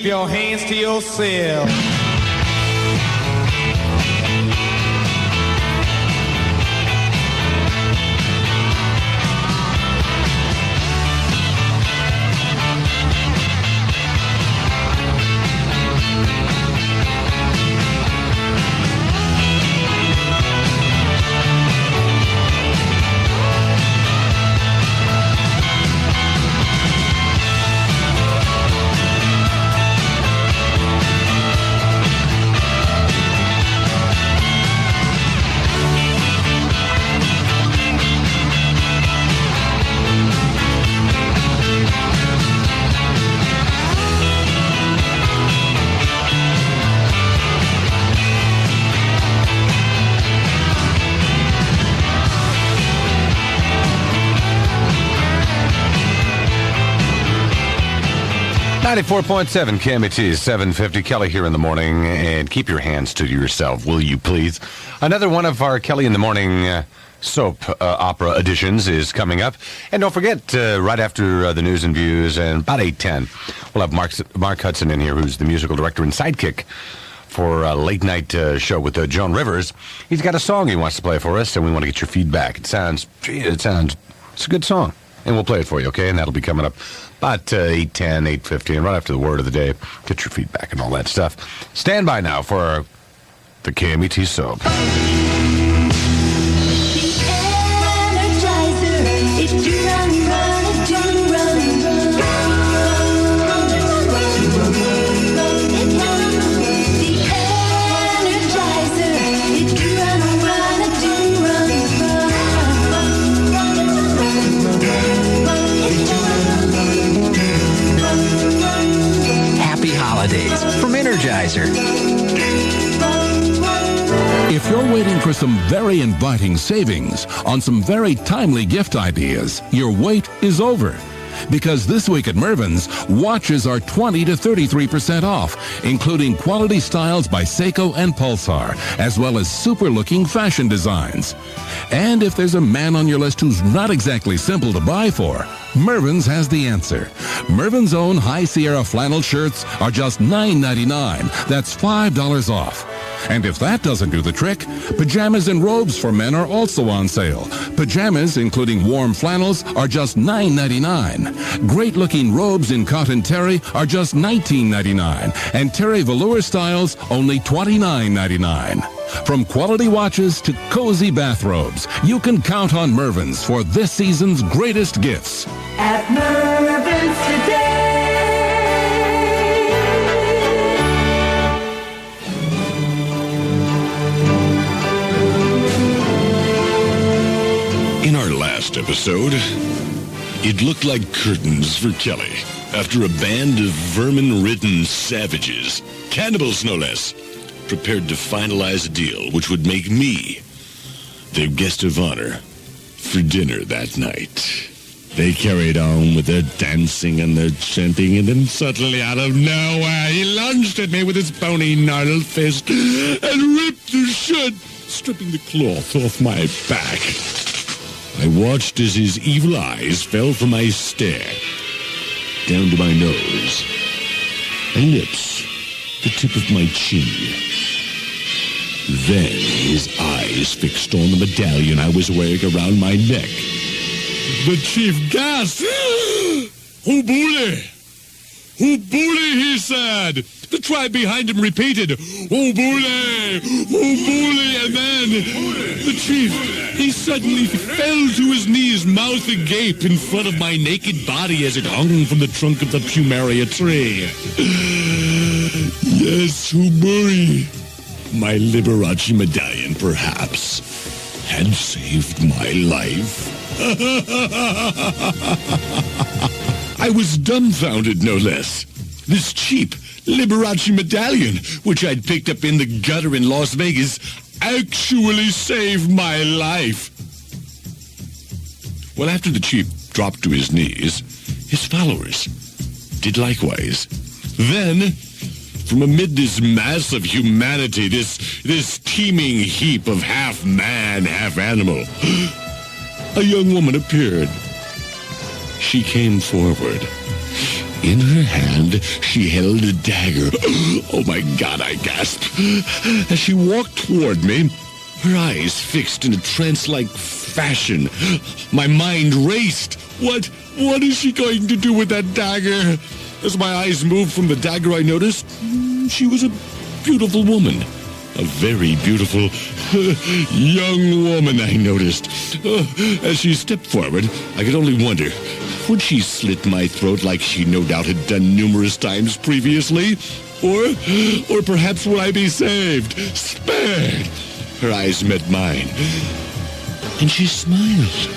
your hands to yourself. .7 KMET 750. Kelly here in the morning, and keep your hands to yourself, will you please? Another one of our Kelly in the Morning soap opera editions is coming up. And don't forget, right after the news and views, and about 8:10, we'll have Mark Hudson in here, who's the musical director and sidekick for a late-night show with Joan Rivers. He's got a song he wants to play for us, and we want to get your feedback. It's a good song. And we'll play it for you, okay? And that'll be coming up about 8:10, 8:50, and right after the word of the day. Get your feedback and all that stuff. Stand by now for the KMET soap. From Energizer. If you're waiting for some very inviting savings on some very timely gift ideas, your wait is over. Because this week at Mervyn's, watches are 20 to 33% off, including quality styles by Seiko and Pulsar, as well as super-looking fashion designs. And if there's a man on your list who's not exactly simple to buy for, Mervyn's has the answer. Mervyn's own High Sierra flannel shirts are just $9.99. That's $5 off. And if that doesn't do the trick, pajamas and robes for men are also on sale. Pajamas, including warm flannels, are just $9.99. Great-looking robes in cotton terry are just $19.99. And terry velour styles, only $29.99. From quality watches to cozy bathrobes, you can count on Mervyn's for this season's greatest gifts. At Mervyn's today. In our last episode, it looked like curtains for Kelly after a band of vermin-ridden savages, cannibals no less, prepared to finalize a deal which would make me their guest of honor for dinner that night. They carried on with their dancing and their chanting, and then suddenly, out of nowhere, he lunged at me with his bony, gnarled fist and ripped the shirt, stripping the cloth off my back. I watched as his evil eyes fell from my stare down to my nose, my lips, the tip of my chin. Then his eyes fixed on the medallion I was wearing around my neck. The chief gasped. Obule! Obule, he said. The tribe behind him repeated, Obule! Obule! And then the chief, he suddenly fell to his knees, mouth agape, in front of my naked body as it hung from the trunk of the plumeria tree. Yes, Obule. My Liberace medallion, perhaps, had saved my life. I was dumbfounded, no less. This cheap Liberace medallion, which I'd picked up in the gutter in Las Vegas, actually saved my life. Well, after the chief dropped to his knees, his followers did likewise. Then, from amid this mass of humanity, this teeming heap of half man, half animal, a young woman appeared. She came forward, In her hand, she held a dagger. Oh my God, I gasped. As she walked toward me, her eyes fixed in a trance-like fashion. My mind raced. What is she going to do with that dagger? As my eyes moved from the dagger, I noticed she was a beautiful woman. A very beautiful young woman, I noticed. As she stepped forward, I could only wonder, would she slit my throat like she no doubt had done numerous times previously? Or perhaps would I be saved, spared? Her eyes met mine, and she smiled.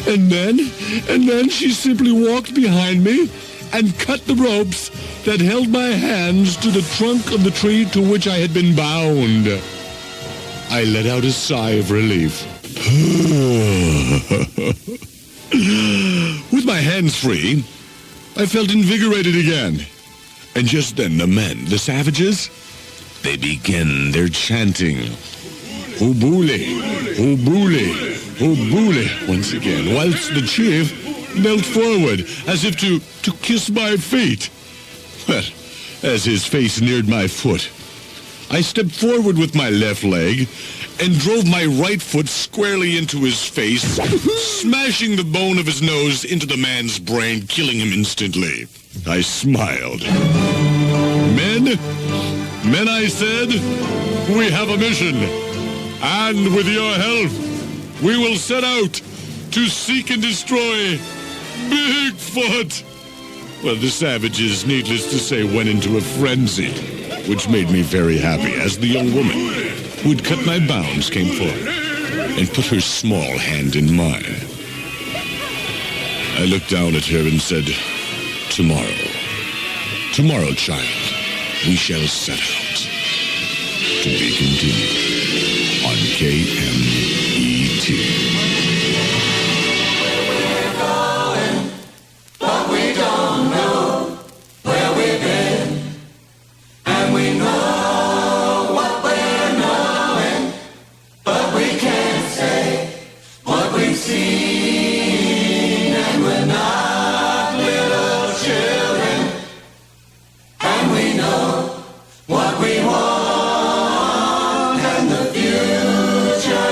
And then she simply walked behind me and cut the ropes that held my hands to the trunk of the tree to which I had been bound. I let out a sigh of relief. With my hands free, I felt invigorated again. And just then the men, the savages, they began their chanting. Obule, obule, obule, once again, whilst the chief knelt forward as if to kiss my feet. But as his face neared my foot, I stepped forward with my left leg and drove my right foot squarely into his face, smashing the bone of his nose into the man's brain, killing him instantly. I smiled. Men, I said, we have a mission, and with your help, we will set out to seek and destroy Bigfoot. Well, the savages, needless to say, went into a frenzy, which made me very happy, as the young woman who had cut my bounds came forward and put her small hand in mine. I looked down at her and said, Tomorrow, child, we shall set out. To be continued on KMET. What we want and the future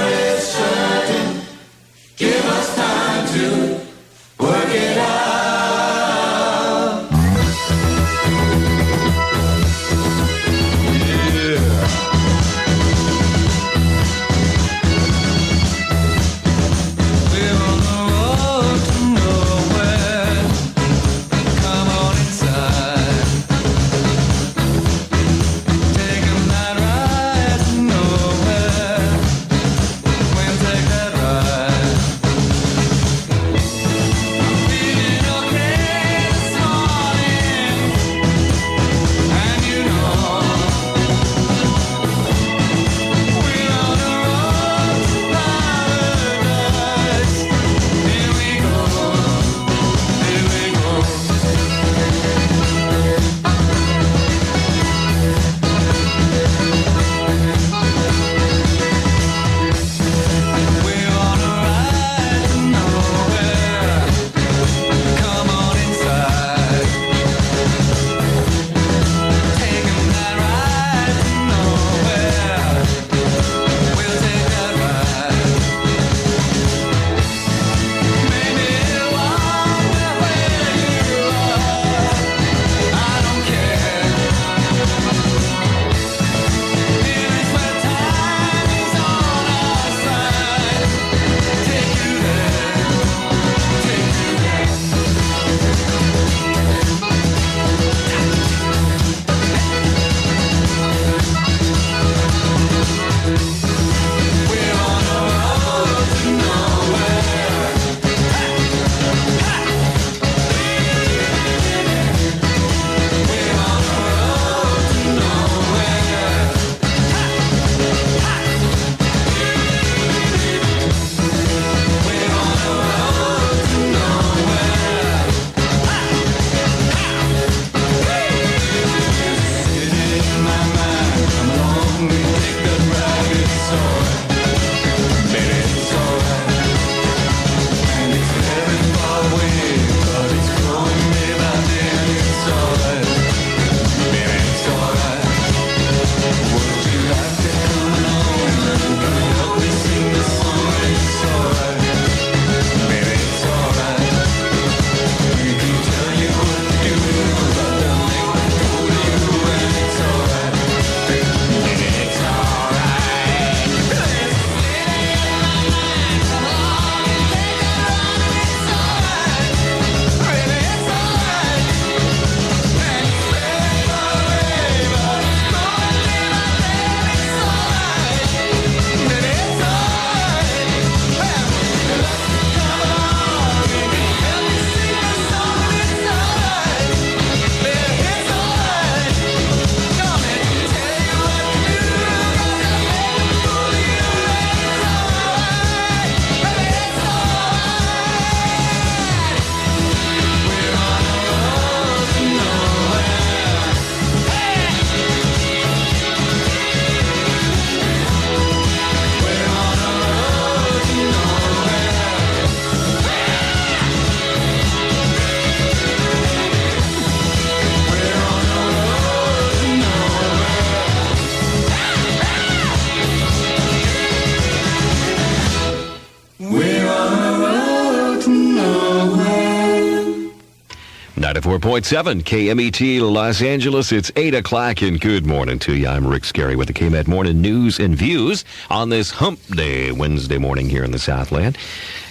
94.7 KMET Los Angeles. It's 8 o'clock and good morning to you. I'm Rick Scarry with the KMET Morning News and Views on this hump day, Wednesday morning here in the Southland.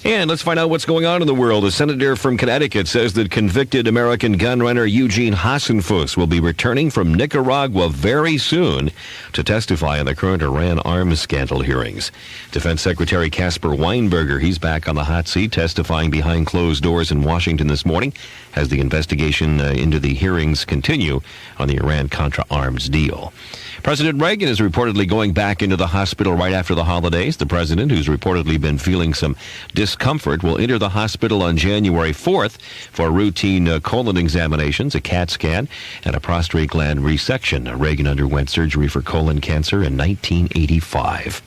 And let's find out what's going on in the world. A senator from Connecticut says that convicted American gun runner Eugene Hassenfuss will be returning from Nicaragua very soon to testify in the current Iran arms scandal hearings. Defense Secretary Casper Weinberger, he's back on the hot seat, testifying behind closed doors in Washington this morning as the investigation into the hearings continue on the Iran-Contra arms deal. President Reagan is reportedly going back into the hospital right after the holidays. The president, who's reportedly been feeling some discomfort, will enter the hospital on January 4th for routine colon examinations, a CAT scan, and a prostate gland resection. Reagan underwent surgery for colon cancer in 1985.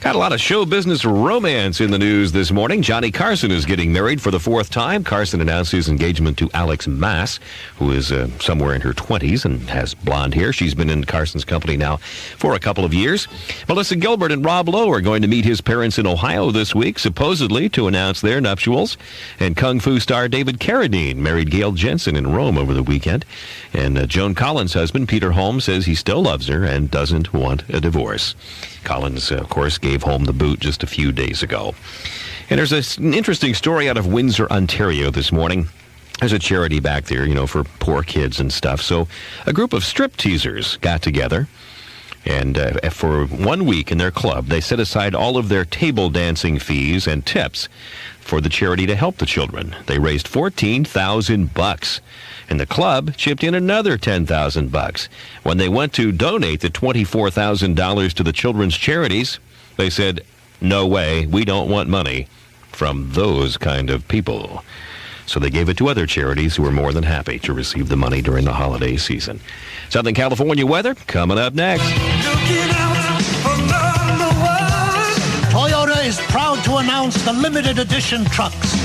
Got a lot of show business romance in the news this morning. Johnny Carson is getting married for the fourth time. Carson announced his engagement to Alex Mass, who is somewhere in her 20s and has blonde hair. She's been in Carson's company now for a couple of years. Melissa Gilbert and Rob Lowe are going to meet his parents in Ohio this week, supposedly to announce their nuptials. And Kung Fu star David Carradine married Gail Jensen in Rome over the weekend. And Joan Collins' husband, Peter Holmes, says he still loves her and doesn't want a divorce. Collins, of course, gave home the boot just a few days ago. And there's an interesting story out of Windsor, Ontario this morning. There's a charity back there, for poor kids and stuff. So a group of strip teasers got together, and for 1 week in their club, they set aside all of their table dancing fees and tips for the charity to help the children. They raised $14,000, and the club chipped in another $10,000. When they went to donate the $24,000 to the children's charities, they said, "No way, we don't want money from those kind of people." So they gave it to other charities who were more than happy to receive the money during the holiday season. Southern California weather coming up next. Toyota is proud to announce the limited edition trucks,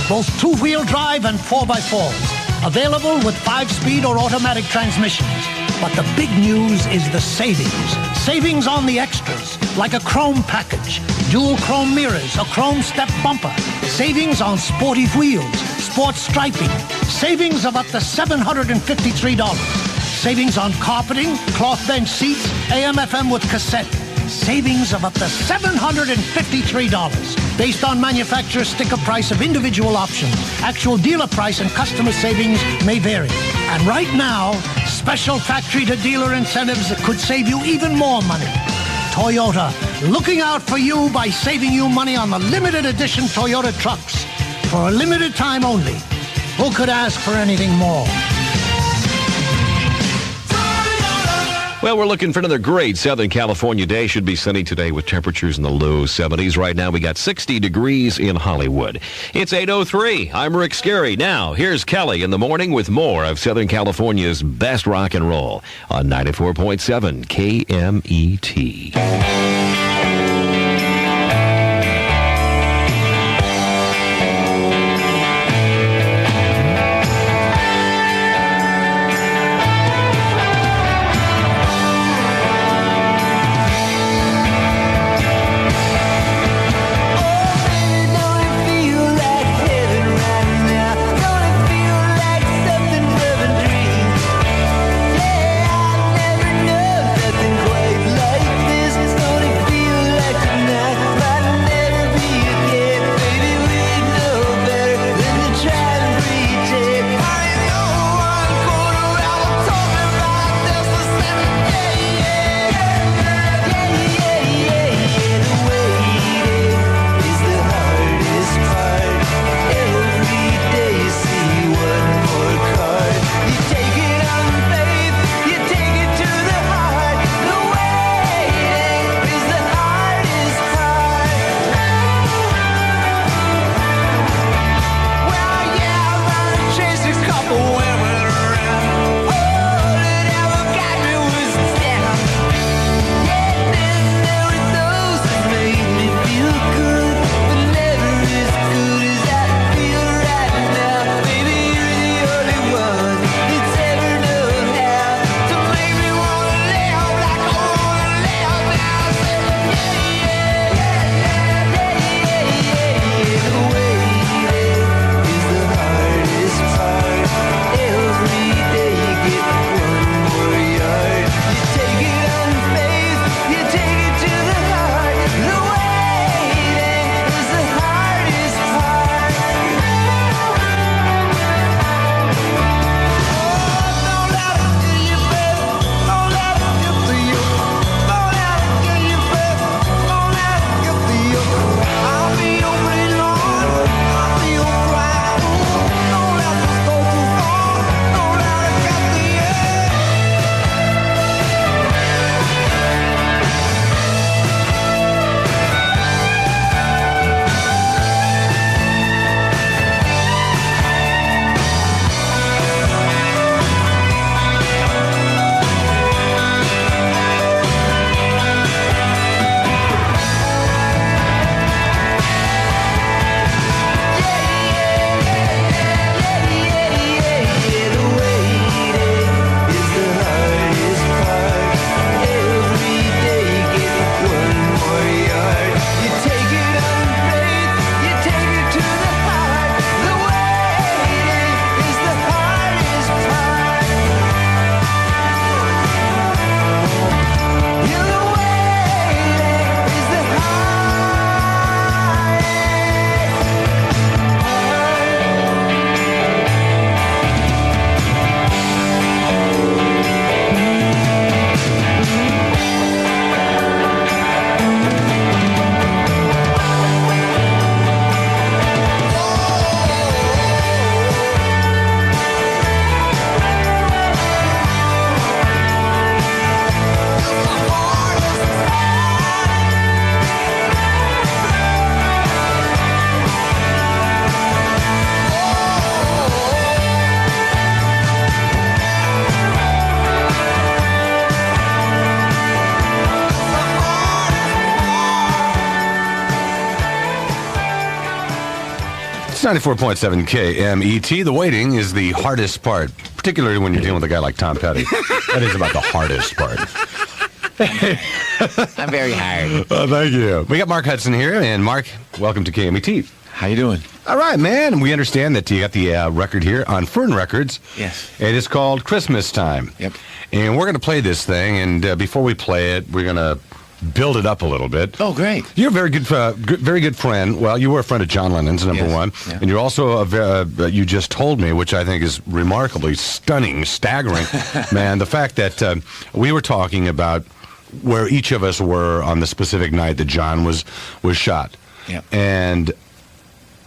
both two-wheel drive and 4x4s, available with 5-speed or automatic transmissions. But the big news is the savings. Savings on the extras, like a chrome package, dual chrome mirrors, a chrome step bumper, savings on sporty wheels, sports striping, savings of up to $753, savings on carpeting, cloth bench seats, AM/FM with cassette, savings of up to $753, based on manufacturer sticker price of individual options. Actual dealer price and customer savings may vary. And right now, special factory-to-dealer incentives that could save you even more money. Toyota, looking out for you by saving you money on the limited edition Toyota trucks. For a limited time only. Who could ask for anything more? Well, we're looking for another great Southern California day. Should be sunny today with temperatures in the low 70s. Right now, we got 60 degrees in Hollywood. It's 8:03. I'm Rick Scarry. Now, here's Kelly in the morning with more of Southern California's best rock and roll on 94.7 KMET. Nothing quite like this. It's 94.7 KMET. The waiting is the hardest part, particularly when you're dealing with a guy like Tom Petty. That is about the hardest part. I'm very hard. Thank you. We got Mark Hudson here, and Mark, welcome to KMET. How you doing? All right, man. And we understand that you got the record here on Fern Records. Yes. It is called Christmas Time. Yep. And we're going to play this thing, and before we play it, we're going to build it up a little bit. Oh, great. You're a very good friend. Well, you were a friend of John Lennon's, number Yes. one. Yeah. And you're also, you just told me, which I think is remarkably stunning, staggering, man, the fact that we were talking about where each of us were on the specific night that John was shot. Yeah. And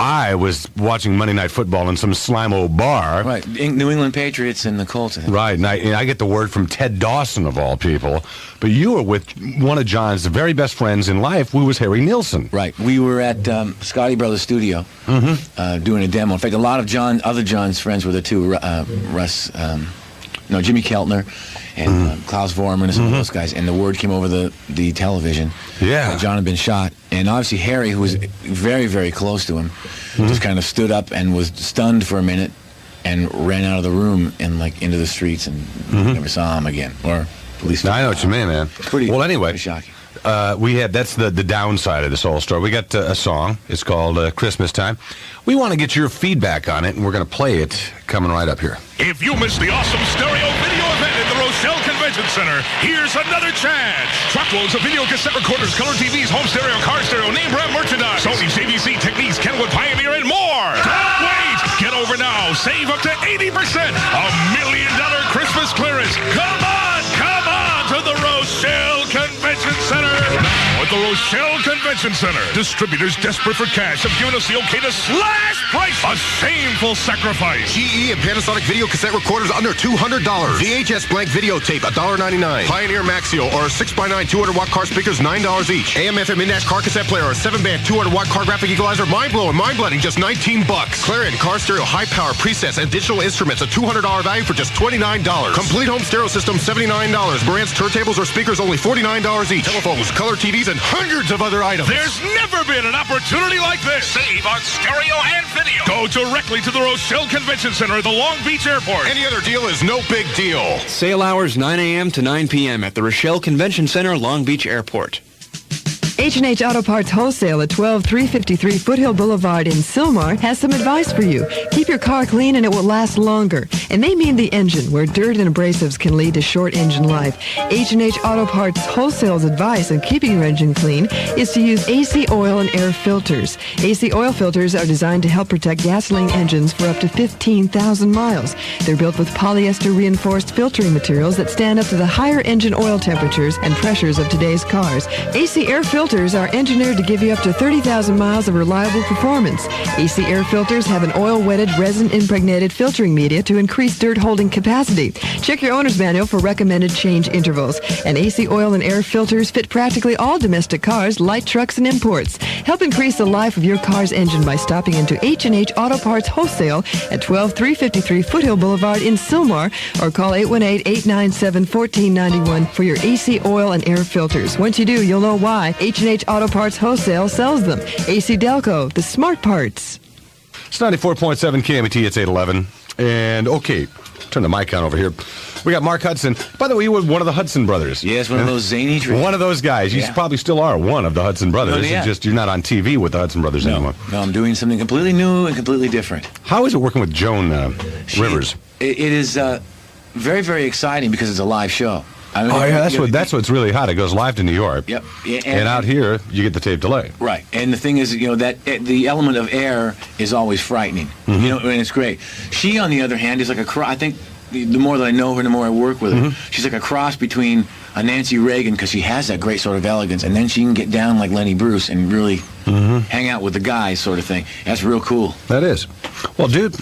I was watching Monday Night Football in some slime-o bar. Right. New England Patriots and the Colts. I think. Right, and I get the word from Ted Dawson, of all people. But you were with one of John's very best friends in life, who was Harry Nilsson. Right. We were at Scotty Brothers Studio doing a demo. In fact, a lot of other John's friends were there too. Jimmy Keltner and Klaus Vorman and some of those guys. And the word came over the television. Yeah. That John had been shot. And obviously Harry, who was very, very close to him, just kind of stood up and was stunned for a minute and ran out of the room and into the streets and never saw him again. Or at least... I know what you mean, man. Well, anyway, pretty shocking. That's the downside of this whole story. We got a song. It's called Christmas Time. We want to get your feedback on it, and we're going to play it coming right up here. If you missed the awesome stereo video event at the Rochelle Convention Center, here's another chance. Truckloads of video cassette recorders, color TVs, home stereo, car stereo, name brand merchandise, Sony, JVC, Techniques, Kenwood, Pioneer, and more. Don't wait. Get over now. Save up to 80%. $1 million Christmas clearance. Come on to the Rochelle Convention Center. Now at the Rochelle Convention Center, distributors desperate for cash have given us the okay to slash price. A shameful sacrifice. GE and Panasonic video cassette recorders under $200. VHS blank videotape, $1.99. Pioneer Maxio or 6x9 200-watt car speakers, $9 each. AM/FM in-dash car cassette player or 7-band 200-watt car graphic equalizer, mind-blowing, mind-blending, just $19. Clarion car stereo, high-power presets, and digital instruments, a $200 value for just $29. Complete home stereo system, $79. Marantz turntables or speakers, only $49 each. Telephones, color TVs, and hundreds of other items. There's never been an opportunity like this. Save on stereo and video. Go directly to the Rochelle Convention Center at the Long Beach Airport. Any other deal is no big deal. Sale hours 9 a.m. to 9 p.m. at the Rochelle Convention Center, Long Beach Airport. H&H Auto Parts Wholesale at 12353 Foothill Boulevard in Sylmar has some advice for you. Keep your car clean and it will last longer. And they mean the engine, where dirt and abrasives can lead to short engine life. H&H Auto Parts Wholesale's advice on keeping your engine clean is to use AC oil and air filters. AC oil filters are designed to help protect gasoline engines for up to 15,000 miles. They're built with polyester reinforced filtering materials that stand up to the higher engine oil temperatures and pressures of today's cars. AC air filters are engineered to give you up to 30,000 miles of reliable performance. AC air filters have an oil-wetted, resin-impregnated filtering media to increase dirt-holding capacity. Check your owner's manual for recommended change intervals. And AC oil and air filters fit practically all domestic cars, light trucks, and imports. Help increase the life of your car's engine by stopping into H&H Auto Parts Wholesale at 12353 Foothill Boulevard in Sylmar, or call 818-897-1491 for your AC oil and air filters. Once you do, you'll know why H&H Auto Parts Wholesale sells them. AC Delco, the smart parts. It's 94.7 KMET. It's 8:11. And, okay, turn the mic on over here. We got Mark Hudson. By the way, you were one of the Hudson brothers. Yes, one of those zany trees. One of those guys. You probably still are one of the Hudson brothers. Oh, yeah. It's just you're not on TV with the Hudson brothers anymore. No, I'm doing something completely new and completely different. How is it working with Joan Rivers? It is very, very exciting because it's a live show. I mean, that's what's really hot. It goes live to New York. Yep. And out here, you get the tape delay. Right. And the thing is, that the element of air is always frightening. And it's great. She, on the other hand, is like I think the more that I know her, the more I work with her. She's like a cross between a Nancy Reagan, because she has that great sort of elegance, and then she can get down like Lenny Bruce and really hang out with the guys, sort of thing. That's real cool. That is. Well, dude,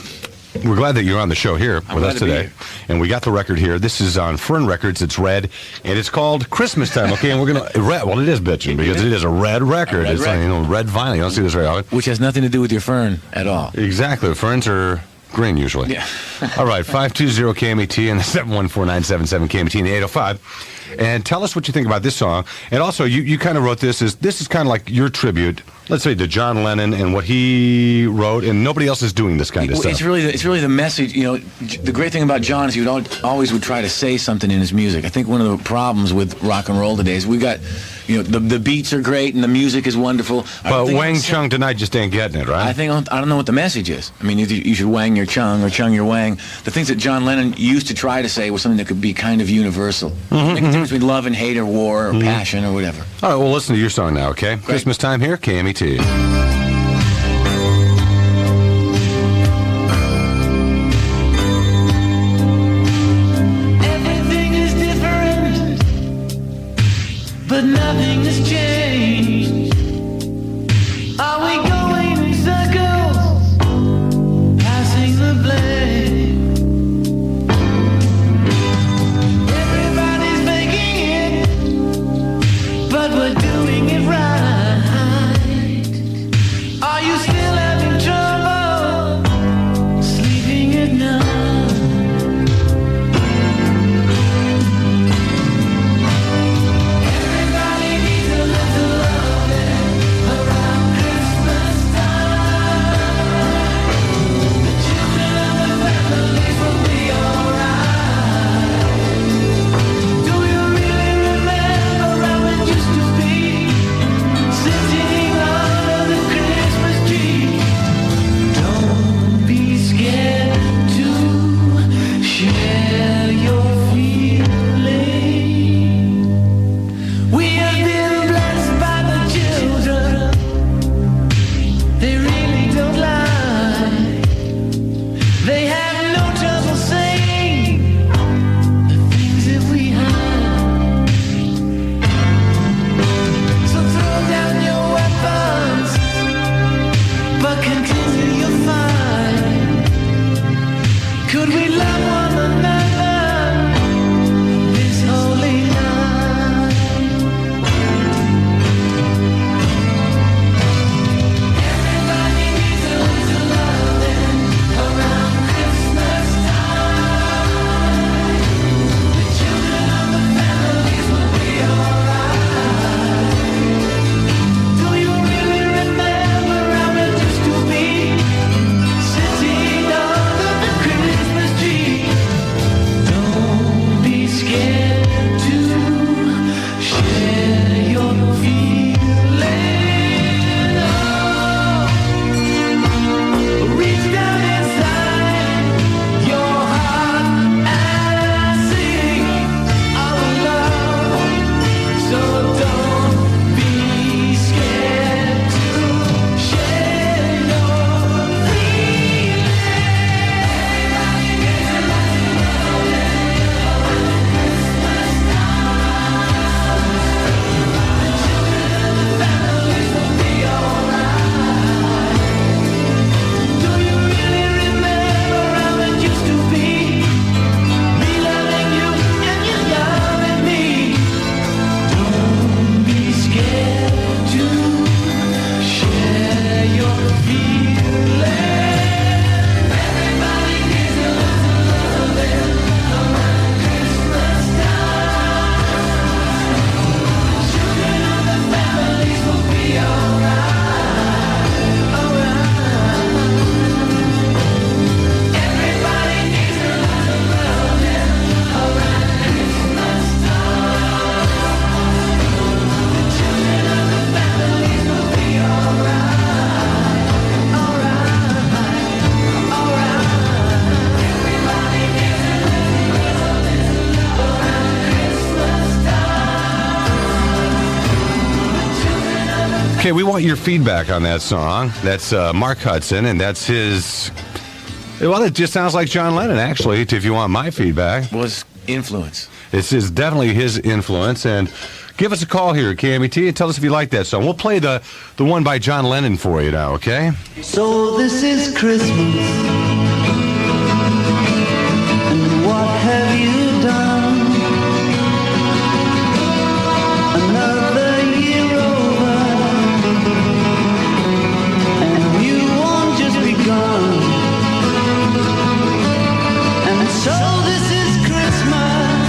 we're glad that you're on the show here with us today. And we got the record here. This is on Fern Records. It's red, and it's called Christmas Time. Okay, and we're going to... Well, it is bitching, because it is a red record. It's like, red vinyl. You don't see this very often. Which has nothing to do with your fern at all. Exactly. Ferns are green, usually. Yeah. All right, 520-KMET and the 714-977-KMET and the 805. And tell us what you think about this song. And also, you kind of wrote this is kind of like your tribute let's say, to John Lennon and what he wrote, and nobody else is doing this kind of stuff. It's really the message. You know, the great thing about John is he always would try to say something in his music. I think one of the problems with rock and roll today is we got, you know, the beats are great and the music is wonderful. But Wang Chung tonight just ain't getting it, right? I don't know what the message is. I mean, you should wang your chung or chung your wang. The things that John Lennon used to try to say was something that could be kind of universal. Like the difference between love and hate or war or passion or whatever. All right, well, listen to your song now, okay? Great. Christmas time here, KMET. Everything is different, but nothing has changed. Are we going in circles, passing the blame? Everybody's making it, but we're doing it right. Are you still having trouble sleeping at night? Everybody needs a little loving around Christmas time. The children and the families will be alright. Do you really remember how it used to be? Sitting under the Christmas tree. Don't be scared to share your feelings. We have been blessed by the children. They really don't lie. They have no trouble saying the things that we hide. So throw down your weapons, but continue your fight. Could we love one another this holy night? Everybody needs a little loving around Christmas time. The children and the families will be alright. Do you really remember how it used to be? Sitting under the Christmas tree. Don't be scared to share your feelings. Reach down inside your heart and sing our love. So don't be scared to share your feelings. Everybody needs a little loving around Christmas time. The children and the families will be alright. Do you really remember how it used to be? Me loving you and you loving me. Don't be scared to share your feelings. Everybody needs a little loving around Christmas time. The children and the families will be alright. Everybody needs a little loving around Christmas time. The children and the families will be alright. Everybody needs a little loving around Christmas time. Okay, we want your feedback on that song. That's Mark Hudson, and that's his... Well, it just sounds like John Lennon, actually, if you want my feedback. Was influence. This is definitely his influence, and give us a call here at KMET and tell us if you like that song. We'll play the one by John Lennon for you now, okay? So this is Christmas, and what have you done? Another year over, and you won't just begun. And so this is Christmas.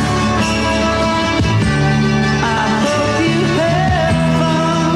I hope you had fun.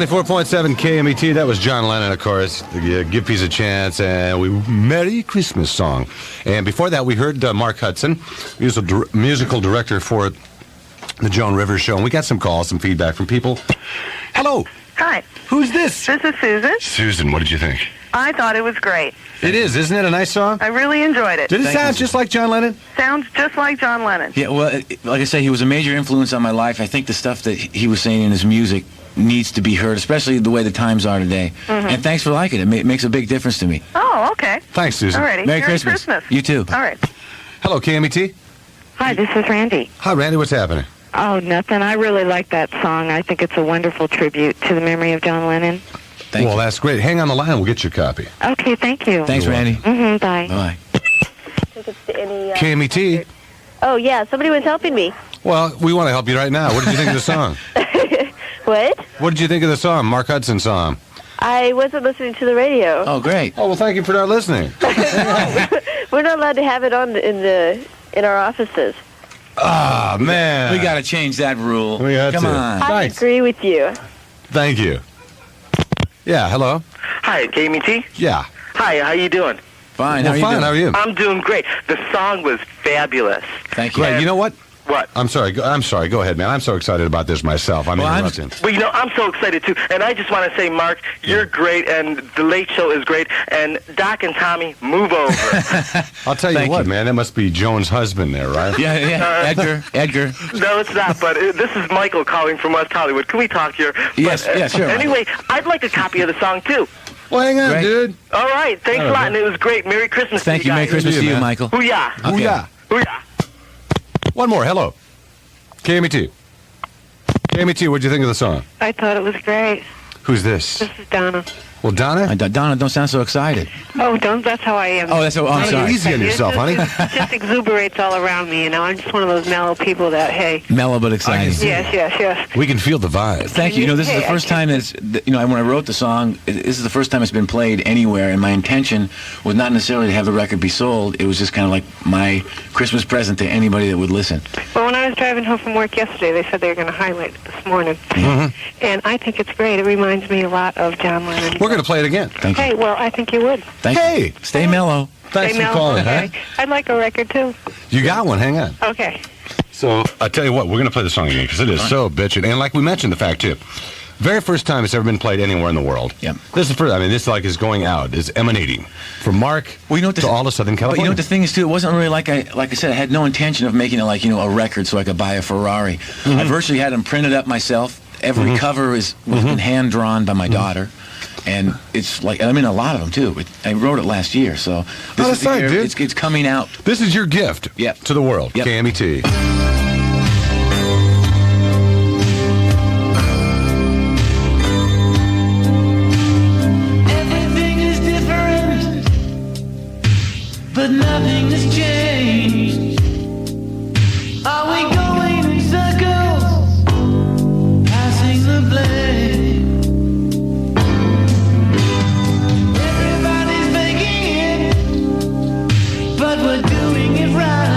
94.7 KMET. That was John Lennon, of course. Give Peace a Chance, and Merry Christmas song. And before that, we heard Mark Hudson, musical director for the Joan Rivers Show. And we got some calls, some feedback from people. Hello. Hi. Who's this? This is Susan. Susan, what did you think? I thought it was great. It is, isn't it? A nice song? I really enjoyed it. Did it sound just like John Lennon? Sounds just like John Lennon. Yeah, well, like I say, he was a major influence on my life. I think the stuff that he was saying in his music needs to be heard, especially the way the times are today. Mhm. And thanks for liking it. It makes a big difference to me. Oh, okay. Thanks, Susan. Alrighty. Merry Christmas. You too. All right. Hello, KMET. Hi, this is Randy. Hi, Randy. What's happening? Oh, nothing. I really like that song. I think it's a wonderful tribute to the memory of John Lennon. Well, that's great. Hang on the line. We'll get you a copy. Okay, thank you. Thanks, Randy. Mm-hmm, bye. Bye. KMET. Oh, yeah, somebody was helping me. Well, we want to help you right now. What did you think of the song? What? What did you think of the song? Mark Hudson song. I wasn't listening to the radio. Oh, great. Oh, well, thank you for not listening. We're not allowed to have it on in our offices. Ah, man. We got to change that rule. We got Come to. on. I agree with you. Thank you. Yeah, hello. Hi, KMET. Yeah. Hi, how you doing? Fine. Well, How are you fine. doing? How are you? I'm doing great. The song was fabulous. Thank you. Great. You know what? What? I'm sorry. Go ahead, man. I'm so excited about this myself. I'm interrupting. Well, you know, I'm so excited too. And I just want to say, Mark, you're great, and The Late Show is great. And Doc and Tommy, move over. I'll tell you what, man. That must be Joan's husband there, right? Yeah. Edgar. No, it's not. But this is Michael calling from West Hollywood. Can we talk here? Yes, But, yeah, sure, Michael. Anyway, I'd like a copy of the song too. Well, hang on, Great. dude. All right. Thanks a lot, and it was great. Merry Christmas Thank to you. you Merry guys. Christmas to you, man. Michael. Hoo-yah. Okay. Booyah. Hoo-yah. One more. Hello. KMET. KMET, what'd you think of the song? I thought it was great. Who's this? This is Donna. Well, Donna? Donna, don't sound so excited. Oh, that's how I am. Oh, that's what. I'm Take it sorry. easy on yourself, honey. It just exuberates all around me, you know. I'm just one of those mellow people that, hey. Mellow but excited. Yes. We can feel the vibe. Thank you. You know, this is the Hey, first time when I wrote the song, this is the first time it's been played anywhere, and my intention was not necessarily to have the record be sold. It was just kind of like my Christmas present to anybody that would listen. Well, when I was driving home from work yesterday, they said they were going to highlight it this morning. And I think it's great. It reminds me a lot of John Lennon. We're going to play it again. Thank you. Hey, well, I think you would. Thank you. Stay mellow. Thanks Stay for mellow. calling, Okay. huh? I'd like a record, too. You got one. Hang on. Okay. So, I tell you what, we're going to play the song again because it is so bitchin'. And like we mentioned, the fact, too, very first time it's ever been played anywhere in the world. Yep. This is the first, this like is going out, is emanating from Mark to all of Southern But California. you know what the thing is, too? It wasn't really like I said, I had no intention of making it like, a record so I could buy a Ferrari. I virtually had them printed up myself. Every cover was been hand-drawn by my daughter. And it's like, a lot of them, too. I wrote it last year, so this is the year it's coming out. This is your gift to the world. Yep. KMET. Everything is different, but nothing has changed. Are we going in circles, passing the blame? Everybody's making it, but we're doing it right.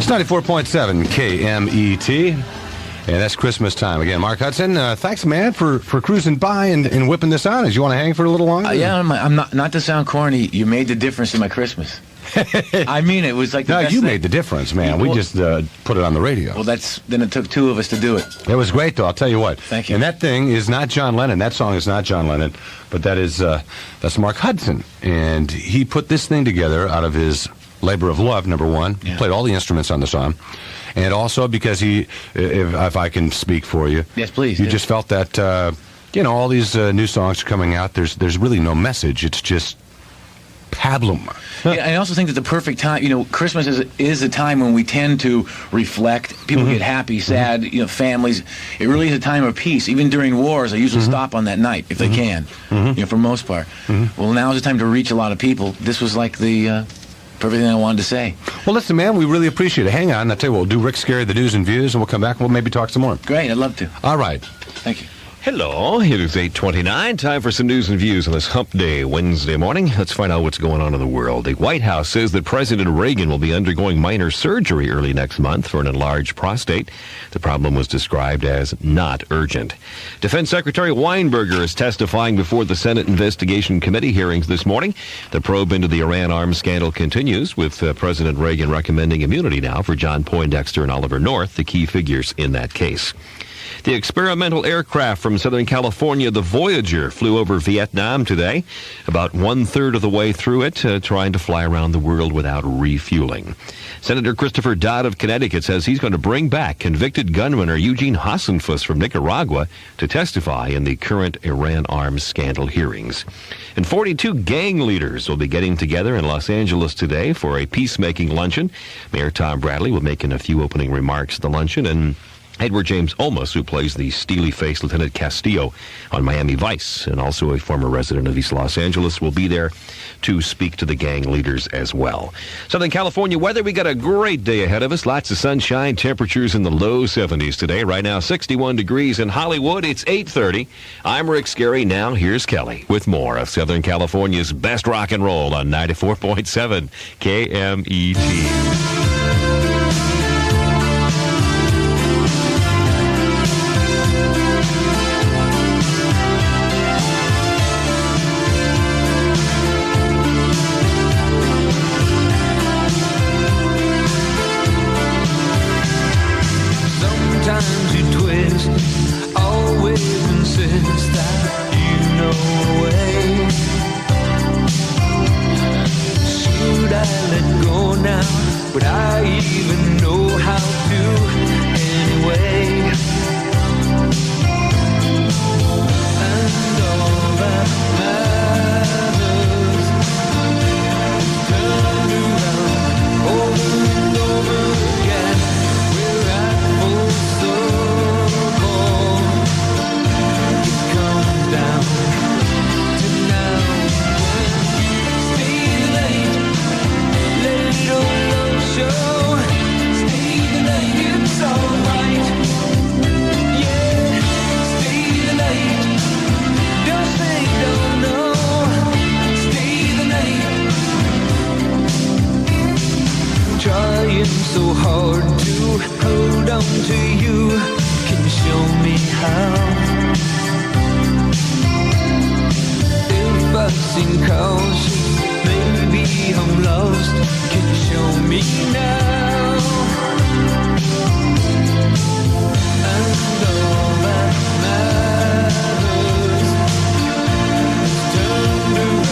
94.7 KMET. And that's Christmas time. Again, Mark Hudson, thanks, man, for cruising by and whipping this on. As you want to hang for a little longer? Yeah, I'm not to sound corny. You made the difference in my Christmas. I mean, it was like the No, best you thing. made the difference, man. We just put it on the radio. Well, then it took two of us to do it. It was great, though. I'll tell you what. Thank you. And that thing is not John Lennon. That song is not John Lennon, but that's Mark Hudson, and he put this thing together out of his labor of love. Number one, he played all the instruments on the song, and also because if I can speak for you, yes, please. You just felt that all these new songs are coming out. There's really no message. It's just pablum. Yeah, I also think that the perfect time, Christmas is a time when we tend to reflect. People get happy, sad, families. It really is a time of peace. Even during wars, I usually stop on that night if they can, for the most part. Well, now is the time to reach a lot of people. This was like the perfect thing I wanted to say. Well, listen, man, we really appreciate it. Hang on. I'll tell you what, we'll do Rick Scary, the news and views, and we'll come back and we'll maybe talk some more. Great, I'd love to. All right. Thank you. Hello, it is 8:29. Time for some news and views on this Hump Day Wednesday morning. Let's find out what's going on in the world. The White House says that President Reagan will be undergoing minor surgery early next month for an enlarged prostate. The problem was described as not urgent. Defense Secretary Weinberger is testifying before the Senate Investigation Committee hearings this morning. The probe into the Iran arms scandal continues, with President Reagan recommending immunity now for John Poindexter and Oliver North, the key figures in that case. The experimental aircraft from Southern California, the Voyager, flew over Vietnam today, about one-third of the way through it, trying to fly around the world without refueling. Senator Christopher Dodd of Connecticut says he's going to bring back convicted gunrunner Eugene Hasenfuss from Nicaragua to testify in the current Iran arms scandal hearings. And 42 gang leaders will be getting together in Los Angeles today for a peacemaking luncheon. Mayor Tom Bradley will make a few opening remarks at the luncheon, and Edward James Olmos, who plays the steely-faced Lieutenant Castillo on Miami Vice, and also a former resident of East Los Angeles, will be there to speak to the gang leaders as well. Southern California weather, we got a great day ahead of us. Lots of sunshine, temperatures in the low 70s today. Right now, 61 degrees in Hollywood. It's 8:30. I'm Rick Scary. Now, here's Kelly with more of Southern California's best rock and roll on 94.7 KMET. Sometimes you twist, always insist that you know a way. Should I let go now? Would I even know how to anyway? And all that matters is turned around over and over again. We're at full circle. It comes down to now. Stay the night, let it all love show. Stay the night, it's alright. Yeah, stay the night. Don't say don't know. Stay the night. Trying so hard to hold on to you. Can you show me how? If I seem cautious, maybe I'm lost. Can you show me now? And all that matters is turned around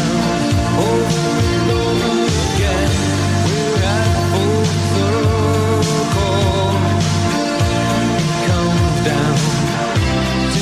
over and over again. We're at full circle. It comes down to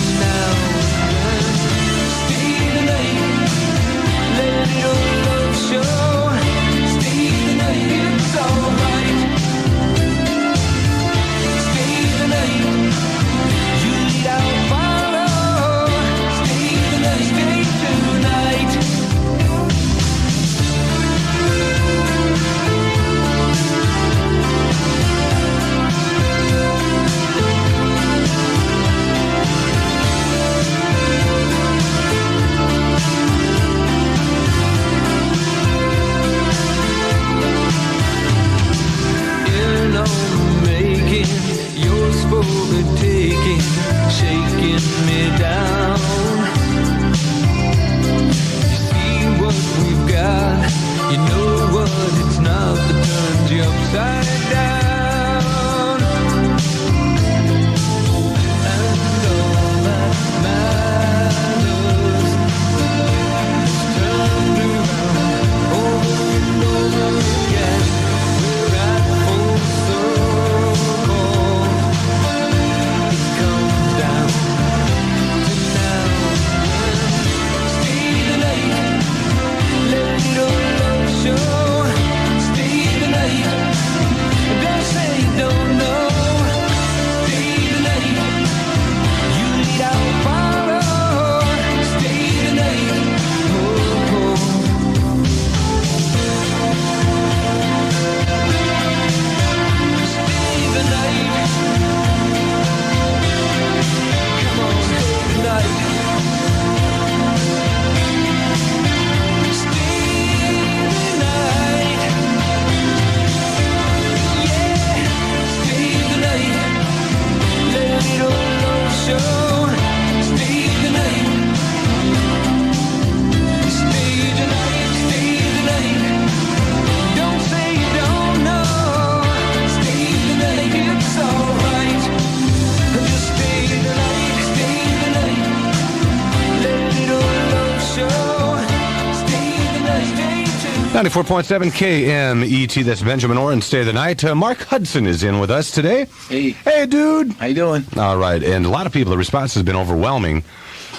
94.7 KMET, that's Benjamin Orr, and Stay the Night. Mark Hudson is in with us today. Hey. Hey, dude. How you doing? All right, and a lot of people, the response has been overwhelming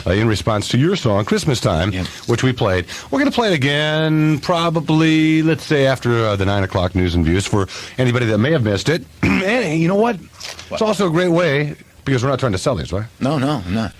in response to your song, Christmas Time, which we played. We're going to play it again probably, let's say, after the 9 o'clock news and views for anybody that may have missed it. And you know what? It's also a great way, because we're not trying to sell these, right? No, I'm not.